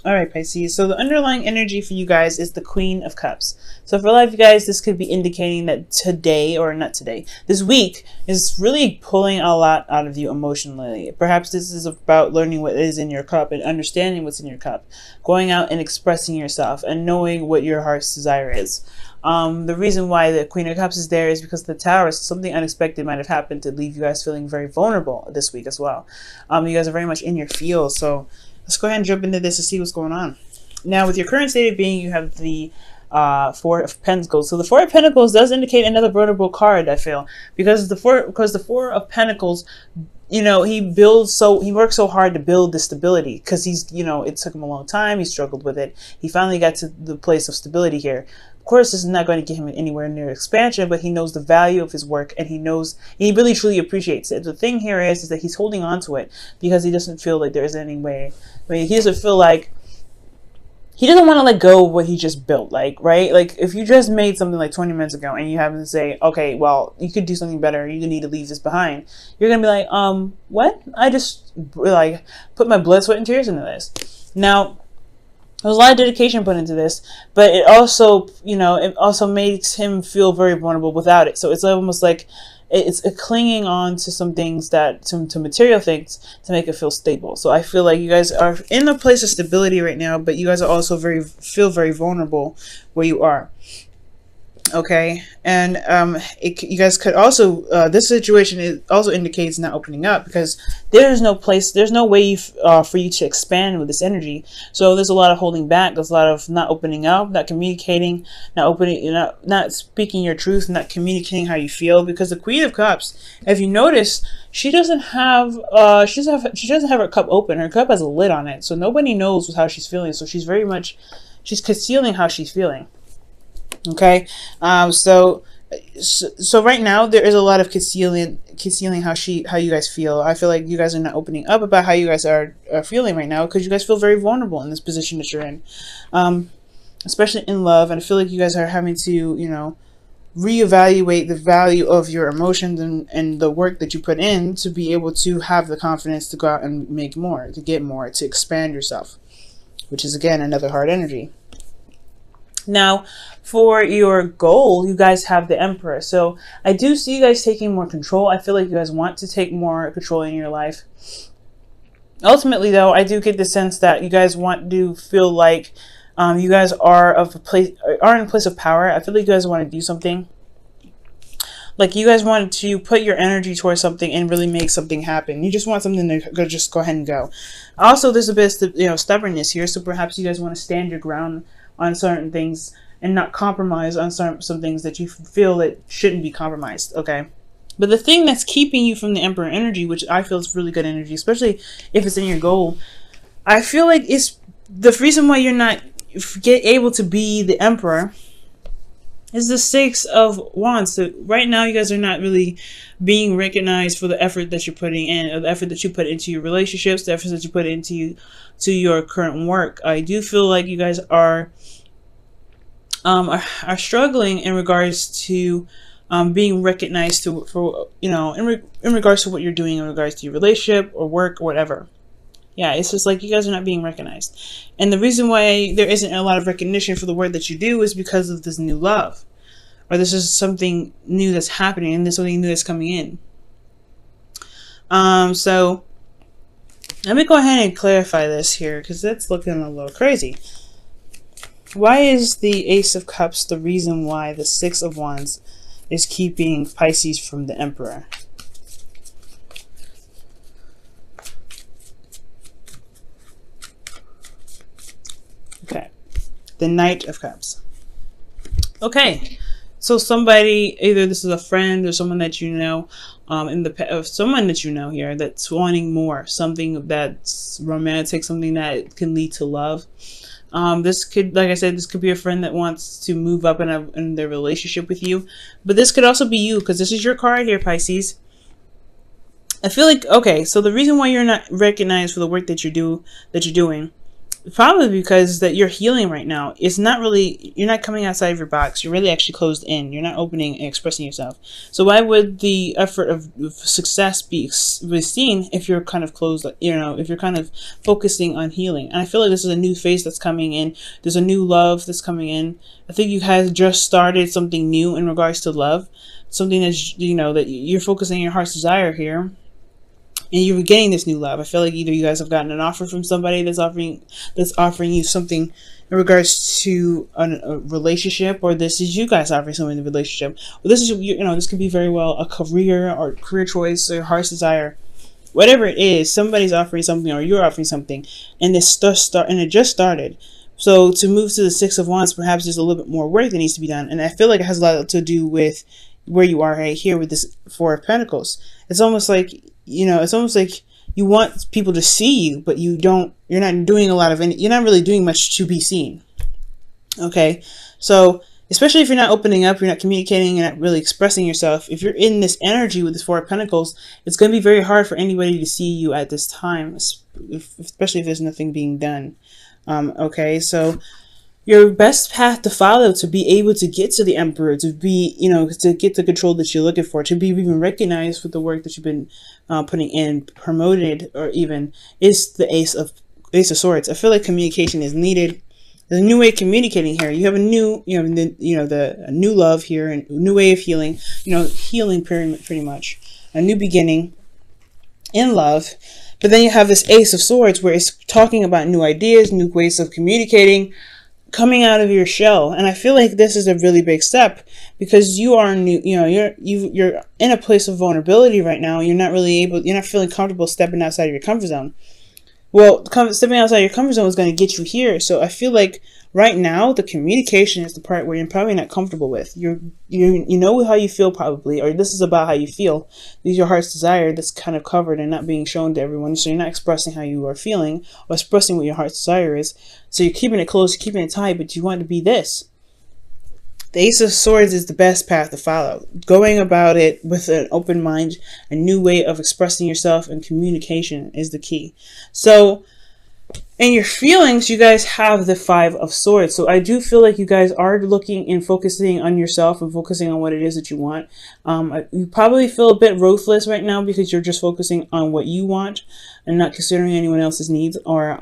All right, Pisces. So the underlying energy for you guys is the Queen of Cups. So for a lot of you guys, this could be indicating that today, or not today, this week is really pulling a lot out of you emotionally. Perhaps this is about learning what is in your cup and understanding what's in your cup, going out and expressing yourself and knowing what your heart's desire is. The reason why the Queen of Cups is there is because the Tower, something unexpected might have happened to leave you guys feeling very vulnerable this week as well. You guys are very much in your field, so let's go ahead and jump into this to see what's going on. Now, with your current state of being, you have the Four of Pentacles. So the Four of Pentacles does indicate another vulnerable card, I feel, because the Four of Pentacles, you know, he works so hard to build the stability, because he's, you know, it took him a long time. He struggled with it. He finally got to the place of stability here. Of course, this is not going to get him anywhere near expansion, but he knows the value of his work, and he really truly appreciates it. The thing here is that he's holding on to it because he doesn't feel like there is any way. I mean, he doesn't feel like, he doesn't want to let go of what he just built, like, right? Like, if you just made something like 20 minutes ago and you happen to say, okay, well, you could do something better, you need to leave this behind, you're going to be like, what? I just, like, put my blood, sweat, and tears into this. Now, there's a lot of dedication put into this, but it also, you know, it also makes him feel very vulnerable without it. So it's almost like it's clinging on to some things, to material things, to make it feel stable. So I feel like you guys are in a place of stability right now, but you guys are also feel very vulnerable where you are. Okay, and you guys could also, this situation also indicates not opening up, because there's no way for you to expand with this energy. So there's a lot of holding back. There's a lot of not opening up, not communicating, not speaking your truth, not communicating how you feel. Because the Queen of Cups, if you notice, she doesn't have her cup open. Her cup has a lid on it, so nobody knows how she's feeling. So she's concealing how she's feeling. Okay, so right now there is a lot of concealing how you guys feel. I feel like you guys are not opening up about how you guys are feeling right now, because you guys feel very vulnerable in this position that you're in, especially in love. And I feel like you guys are having to, you know, reevaluate the value of your emotions and the work that you put in to be able to have the confidence to go out and make more, to get more, to expand yourself, which is again another hard energy. Now, for your goal, you guys have the Emperor. So I do see you guys taking more control. I feel like you guys want to take more control in your life. Ultimately, though, I do get the sense that you guys want to feel like you guys are in a place of power. I feel like you guys want to do something. Like, you guys want to put your energy towards something and really make something happen. You just want something to just go ahead and go. Also, there's a bit of, you know, stubbornness here. So perhaps you guys want to stand your ground on certain things and not compromise on some things that you feel that shouldn't be compromised. Okay, but the thing that's keeping you from the Emperor energy, which I feel is really good energy, especially if it's in your goal, I feel like it's the reason why you're not able to be the Emperor is the Six of Wands. So right now you guys are not really being recognized for the effort that you're putting in, or the effort that you put into your relationships, the effort that you put into your current work. I do feel like you guys are struggling in regards to being recognized for you know, in regards to what you're doing, in regards to your relationship or work or whatever. Yeah, it's just like you guys are not being recognized. And the reason why there isn't a lot of recognition for the work that you do is because of this new love. Or this is something new that's happening, and there's something new that's coming in. So let me go ahead and clarify this here, because that's looking a little crazy. Why is the Ace of Cups the reason why the Six of Wands is keeping Pisces from the Emperor? Okay, the Knight of Cups. Okay, so somebody, either this is a friend or someone that you know, someone that you know here that's wanting more, something that's romantic, something that can lead to love. This could, like I said, this could be a friend that wants to move up in their relationship with you, but this could also be you, because this is your card here, Pisces. I feel like, okay, so the reason why you're not recognized for the work that you're doing probably because that you're healing right now. It's not really, you're not coming outside of your box. You're really actually closed in. You're not opening and expressing yourself. So why would the effort of success be seen if you're kind of closed, if you're kind of focusing on healing? And I feel like this is a new phase that's coming in. There's a new love that's coming in. I think you guys just started something new in regards to love. Something that's, that you're focusing on your heart's desire here. And you're getting this new love. I feel like either you guys have gotten an offer from somebody that's offering you something in regards to a relationship, or this is you guys offering someone in a relationship. Or this is, this could be very well a career choice or heart's desire. Whatever it is, somebody's offering something or you're offering something, and it just started. So to move to the Six of Wands, perhaps there's a little bit more work that needs to be done. And I feel like it has a lot to do with where you are right here with this Four of Pentacles. It's almost like, you want people to see you, but you're not doing you're not really doing much to be seen. Okay. So especially if you're not opening up, you're not communicating, you're not really expressing yourself. If you're in this energy with this Four of Pentacles, it's going to be very hard for anybody to see you at this time, especially if there's nothing being done. Okay. So your best path to follow to be able to get to the Emperor, to be, to get the control that you're looking for, to be even recognized for the work that you've been putting in, promoted, or even, is the Ace of Swords. I feel like communication is needed. There's a new way of communicating here. You have a new, a new love here, and a new way of healing. Healing pretty much, a new beginning in love. But then you have this Ace of Swords, where it's talking about new ideas, new ways of communicating, coming out of your shell. And I feel like this is a really big step, because you are new, you're in a place of vulnerability right now. You're not feeling comfortable stepping outside of your comfort zone. Well, stepping outside your comfort zone is going to get you here. So I feel like right now the communication is the part where you're probably not comfortable with. You know how you feel probably, or this is about how you feel. This is your heart's desire that's kind of covered and not being shown to everyone. So you're not expressing how you are feeling or expressing what your heart's desire is. So you're keeping it close, you're keeping it tight, but you want to be this. The Ace of Swords is the best path to follow. Going about it with an open mind, a new way of expressing yourself, and communication is the key. So in your feelings, you guys have the Five of Swords. So I do feel like you guys are looking and focusing on yourself and focusing on what it is that you want. You probably feel a bit ruthless right now because you're just focusing on what you want and not considering anyone else's needs, or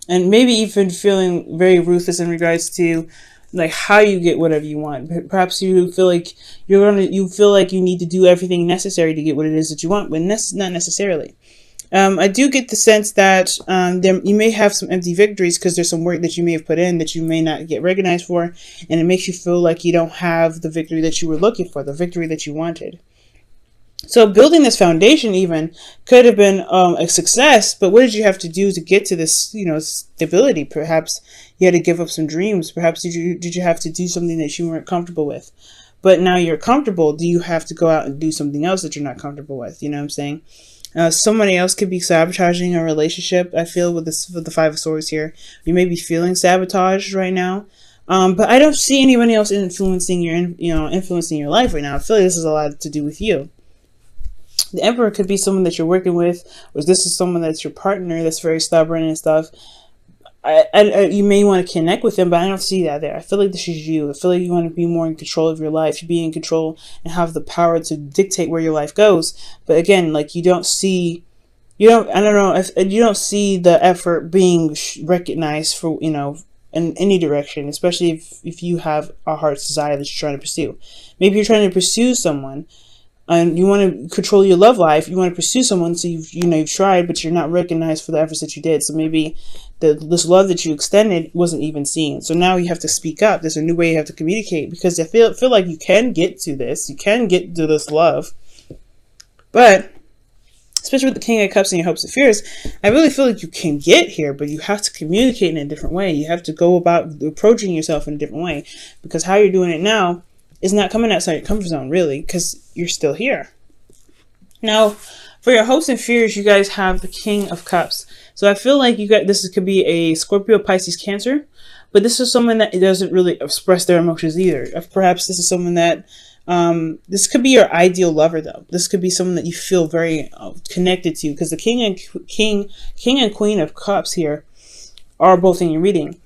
and maybe even feeling very ruthless in regards to like how you get whatever you want. Perhaps you feel like you feel like you need to do everything necessary to get what it is that you want, but not necessarily. I do get the sense that you may have some empty victories because there's some work that you may have put in that you may not get recognized for, and it makes you feel like you don't have the victory that you were looking for, the victory that you wanted. So building this foundation even could have been a success, but what did you have to do to get to this, stability? Perhaps you had to give up some dreams. Perhaps did you have to do something that you weren't comfortable with? But now you're comfortable. Do you have to go out and do something else that you're not comfortable with? You know what I'm saying? Somebody else could be sabotaging a relationship. I feel with the Five of Swords here, you may be feeling sabotaged right now. But I don't see anybody else influencing your life right now. I feel like this is a lot to do with you. The Emperor could be someone that you're working with, or this is someone that's your partner that's very stubborn and stuff. You may want to connect with them, but I don't see that there. I feel like this is you. I feel like you want to be more in control of your life. You be in control and have the power to dictate where your life goes. But again, like you don't see the effort being recognized for, in any direction, especially if you have a heart's desire that you're trying to pursue. Maybe you're trying to pursue someone and you want to control your love life. You want to pursue someone, so you've tried, but you're not recognized for the efforts that you did. So maybe this love that you extended wasn't even seen. So now you have to speak up. There's a new way you have to communicate, because I feel like you can get to this. You can get to this love. But especially with the King of Cups and your hopes and fears, I really feel like you can get here, but you have to communicate in a different way. You have to go about approaching yourself in a different way, because how you're doing it now is not coming outside your comfort zone, really, because you're still here. Now, for your hopes and fears, you guys have the King of Cups. So I feel like this could be a Scorpio, Pisces, Cancer, but this is someone that doesn't really express their emotions either. Perhaps this is someone that this could be your ideal lover, though. This could be someone that you feel very connected to, because the King and Queen of Cups here are both in your reading.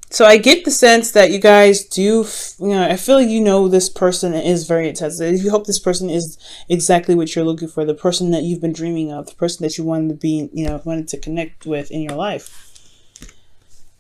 So I get the sense that you guys do, I feel like this person is very intense. You hope this person is exactly what you're looking for, the person that you've been dreaming of, the person that you wanted to be, wanted to connect with in your life.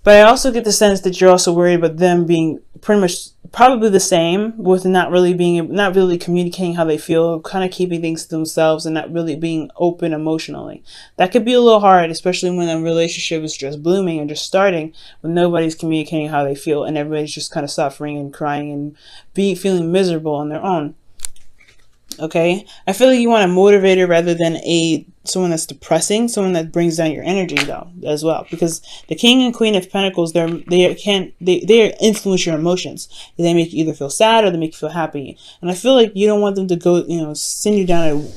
But I also get the sense that you're also worried about them being pretty much probably the same, with not really communicating how they feel, kind of keeping things to themselves and not really being open emotionally. That could be a little hard, especially when a relationship is just blooming and just starting, when nobody's communicating how they feel and everybody's just kind of suffering and crying and feeling miserable on their own. Okay, I feel like you want a motivator rather than someone that's depressing, someone that brings down your energy though as well, because the King and Queen of Pentacles, they influence your emotions. They make you either feel sad or they make you feel happy, and I feel like you don't want them to go send you down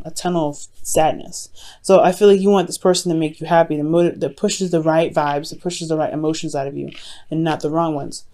a tunnel of sadness. So I feel like you want this person to make you happy, that pushes the right vibes, that pushes the right emotions out of you, and not the wrong ones.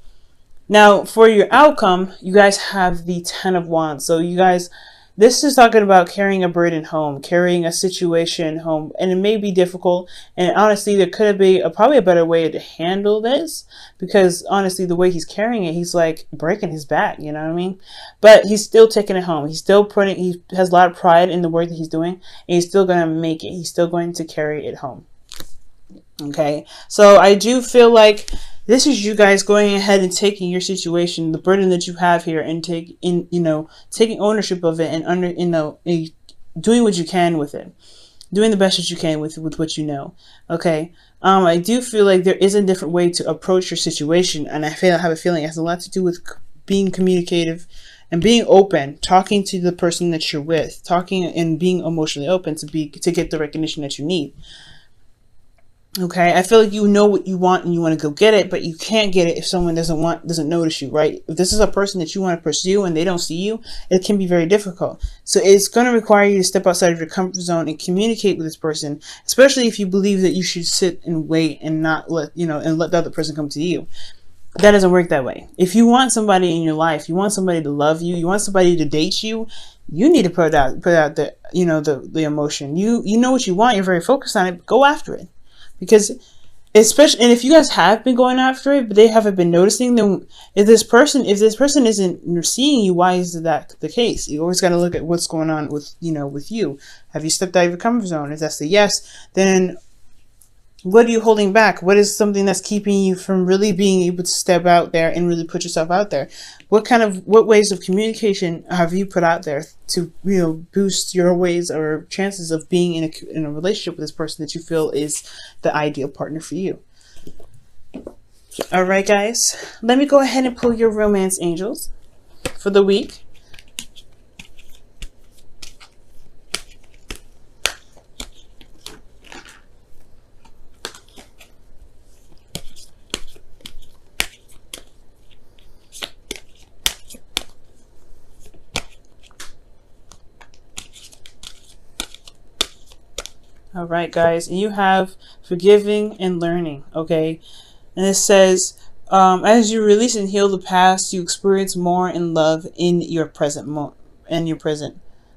Now, for your outcome, you guys have the 10 of Wands. So you guys, this is talking about carrying a burden home, carrying a situation home, and it may be difficult. And honestly, there could be probably a better way to handle this, because honestly, the way he's carrying it, he's like breaking his back, you know what I mean? But he's still taking it home. He's still he has a lot of pride in the work that he's doing, and he's still going to make it. He's still going to carry it home. Okay, so I do feel like this is you guys going ahead and taking your situation, the burden that you have here, and taking ownership of it, and doing what you can with it, doing the best that you can with what you know. Okay, I do feel like there is a different way to approach your situation, and I have a feeling it has a lot to do with being communicative and being open, talking to the person that you're with, talking and being emotionally open to get the recognition that you need. Okay, I feel like you know what you want and you want to go get it, but you can't get it if someone doesn't notice you, right? If this is a person that you want to pursue and they don't see you, it can be very difficult. So it's going to require you to step outside of your comfort zone and communicate with this person, especially if you believe that you should sit and wait and not let the other person come to you. That doesn't work that way. If you want somebody in your life, you want somebody to love you, you want somebody to date you, you need to put out the the emotion. You know what you want, you're very focused on it, go after it. Because especially, and if you guys have been going after it, but they haven't been noticing, then if this person isn't seeing you, why is that the case? You always got to look at what's going on with you. Have you stepped out of your comfort zone? If that's the yes, then what are you holding back? What is something that's keeping you from really being able to step out there and really put yourself out there? What ways of communication have you put out there to boost your ways or chances of being in a relationship with this person that you feel is the ideal partner for you? All right, guys, let me go ahead and pull your romance angels for the week. All right, guys, and you have forgiving and learning, okay? And it says, as you release and heal the past, you experience more in love in your present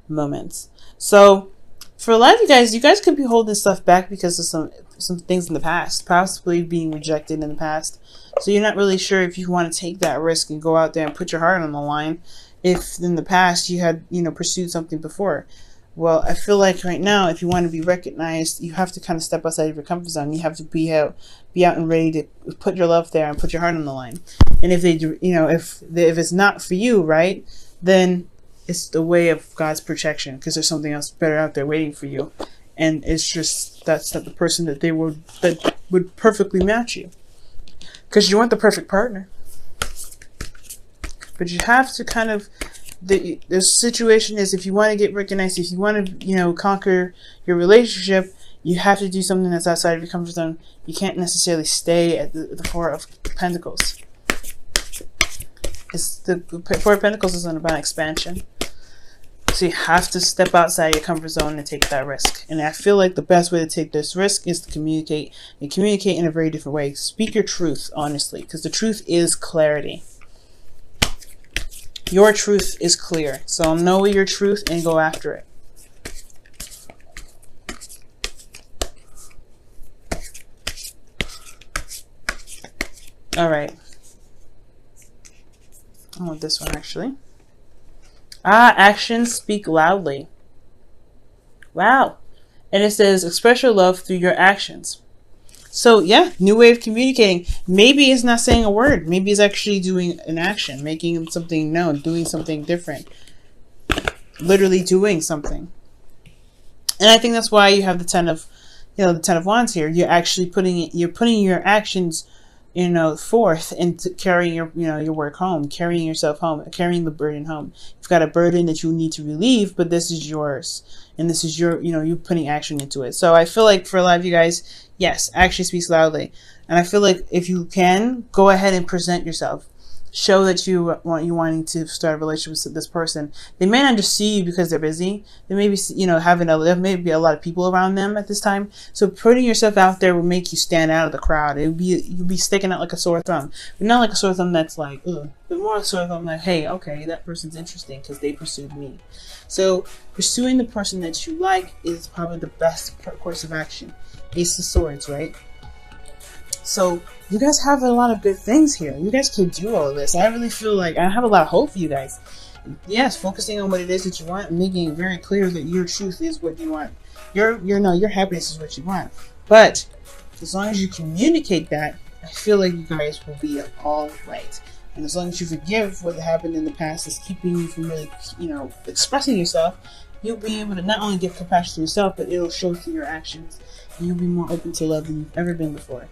moments. So, for a lot of you guys could be holding stuff back because of some things in the past, possibly being rejected in the past. So you're not really sure if you want to take that risk and go out there and put your heart on the line, if in the past you had pursued something before. Well, I feel like right now, if you want to be recognized, you have to kind of step outside of your comfort zone. You have to be out and ready to put your love there and put your heart on the line. And if if it's not for you, right, then it's the way of God's protection, because there's something else better out there waiting for you. And it's just that's not the person that would perfectly match you, because you want the perfect partner. But you have to kind of. The situation is, if you want to get recognized, if you want to conquer your relationship, you have to do something that's outside of your comfort zone. You can't necessarily stay at the Four of Pentacles. The Four of Pentacles isn't about expansion, so you have to step outside your comfort zone and take that risk. And I feel like the best way to take this risk is to communicate, and communicate in a very different way. Speak your truth honestly, because the truth is clarity. Your truth is clear. So know your truth and go after it. All right. I want this one actually. Actions speak loudly. Wow. And it says express your love through your actions. So yeah, new way of communicating. Maybe it's not saying a word. Maybe it's actually doing an action, making something known, doing something different. Literally doing something. And I think that's why you have the Ten of Wands here. You're actually putting your actions, forth into carrying your work home, carrying yourself home, carrying the burden home. You've got a burden that you need to relieve, but this is yours. And this is you're putting action into it. So I feel like for a lot of you guys, yes, action speaks loudly. And I feel like if you can, go ahead and present yourself. Show that you wanting to start a relationship with this person. They may not just see you because they're busy. They may be, there may be a lot of people around them at this time. So putting yourself out there will make you stand out of the crowd. You'll be sticking out like a sore thumb, but not like a sore thumb that's like, ugh, but more a sore thumb like, hey, okay, that person's interesting because they pursued me. So pursuing the person that you like is probably the best course of action. Ace of Swords, right? So you guys have a lot of good things here. You guys can do all of this. I really feel like I have a lot of hope for you guys. Yes, focusing on what it is that you want and making it very clear that your truth is what you want. Your happiness is what you want. But as long as you communicate that, I feel like you guys will be all right. And as long as you forgive what happened in the past is keeping you from really, expressing yourself, you'll be able to not only give compassion to yourself, but it'll show through your actions. And you'll be more open to love than you've ever been before.